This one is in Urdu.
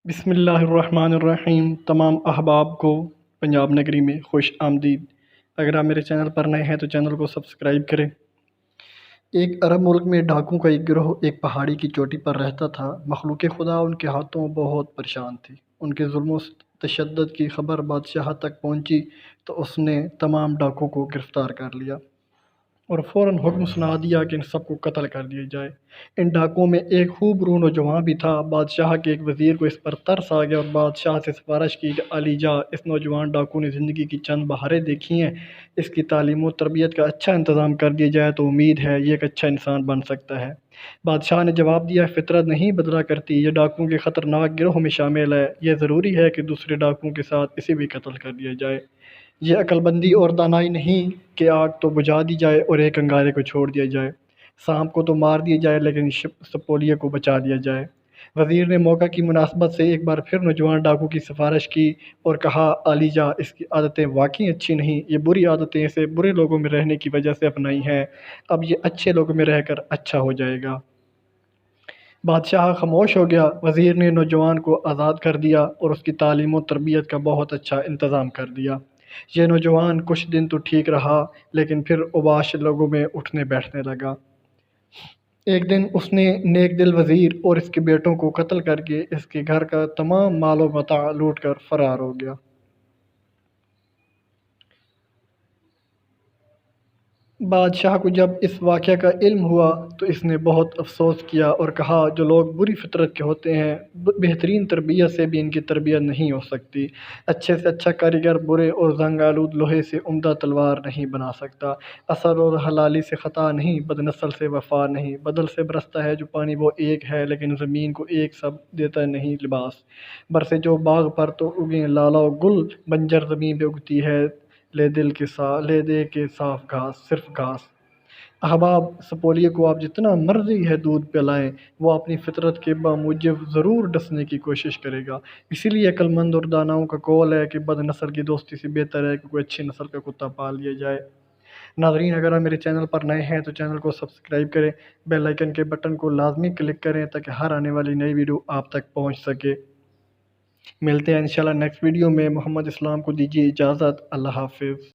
بسم اللہ الرحمن الرحیم۔ تمام احباب کو پنجاب نگری میں خوش آمدید۔ اگر آپ میرے چینل پر نئے ہیں تو چینل کو سبسکرائب کریں۔ ایک عرب ملک میں ڈاکوؤں کا ایک گروہ ایک پہاڑی کی چوٹی پر رہتا تھا۔ مخلوق خدا ان کے ہاتھوں بہت پریشان تھی۔ ان کے ظلم و تشدد کی خبر بادشاہ تک پہنچی تو اس نے تمام ڈاکوؤں کو گرفتار کر لیا اور فوراً حکم سنا دیا کہ ان سب کو قتل کر دیا جائے۔ ان ڈاکوؤں میں ایک خوب روح نوجوان بھی تھا۔ بادشاہ کے ایک وزیر کو اس پر ترس آ گیا اور بادشاہ سے سفارش کی کہ علی جا، اس نوجوان ڈاکو نے زندگی کی چند بہاریں دیکھی ہیں، اس کی تعلیم و تربیت کا اچھا انتظام کر دیا جائے تو امید ہے یہ ایک اچھا انسان بن سکتا ہے۔ بادشاہ نے جواب دیا، فطرت نہیں بدلا کرتی، یہ ڈاکوؤں کے خطرناک گروہ میں شامل ہے، یہ ضروری ہے کہ دوسرے ڈاکوؤں کے ساتھ اسے بھی قتل کر دیا جائے۔ یہ عقل بندی اور دانائی نہیں کہ آگ تو بجھا دی جائے اور ایک انگارے کو چھوڑ دیا جائے، سانپ کو تو مار دیا جائے لیکن سپولیے کو بچا دیا جائے۔ وزیر نے موقع کی مناسبت سے ایک بار پھر نوجوان ڈاکو کی سفارش کی اور کہا، علی جا، اس کی عادتیں واقعی اچھی نہیں، یہ بری عادتیں اسے برے لوگوں میں رہنے کی وجہ سے اپنائی ہیں، اب یہ اچھے لوگوں میں رہ کر اچھا ہو جائے گا۔ بادشاہ خاموش ہو گیا۔ وزیر نے نوجوان کو آزاد کر دیا اور اس کی تعلیم و تربیت کا بہت اچھا انتظام کر دیا۔ یہ نوجوان کچھ دن تو ٹھیک رہا لیکن پھر اوباش لوگوں میں اٹھنے بیٹھنے لگا۔ ایک دن اس نے نیک دل وزیر اور اس کے بیٹوں کو قتل کر کے اس کے گھر کا تمام مال و متاع لوٹ کر فرار ہو گیا۔ بادشاہ کو جب اس واقعہ کا علم ہوا تو اس نے بہت افسوس کیا اور کہا، جو لوگ بری فطرت کے ہوتے ہیں بہترین تربیت سے بھی ان کی تربیت نہیں ہو سکتی۔ اچھے سے اچھا کاریگر برے اور زنگ آلود لوہے سے عمدہ تلوار نہیں بنا سکتا۔ اصل اور حلالی سے خطا نہیں، بد نسل سے وفا نہیں۔ بدل سے برستا ہے جو پانی وہ ایک ہے، لیکن زمین کو ایک سب دیتا نہیں لباس۔ برسے جو باغ پر تو اگیں لالا و گل، بنجر زمین پہ اگتی ہے لے دے کے صاف گھاس، صرف گھاس۔ احباب، سپولیے کو آپ جتنا مرضی ہے دودھ پلائیں، وہ اپنی فطرت کے باموجب ضرور ڈسنے کی کوشش کرے گا۔ اسی لیے عقل مند اور داناؤں کا قول ہے کہ بد نسل کی دوستی سے بہتر ہے کہ کوئی اچھی نسل کا کتا پال لیا جائے۔ ناظرین، اگر آپ میرے چینل پر نئے ہیں تو چینل کو سبسکرائب کریں، بیل آئیکن کے بٹن کو لازمی کلک کریں تاکہ ہر آنے والی نئی ویڈیو آپ تک پہنچ سکے۔ ملتے ہیں انشاءاللہ نیکسٹ ویڈیو میں۔ محمد اسلام کو دیجیے اجازت۔ اللہ حافظ۔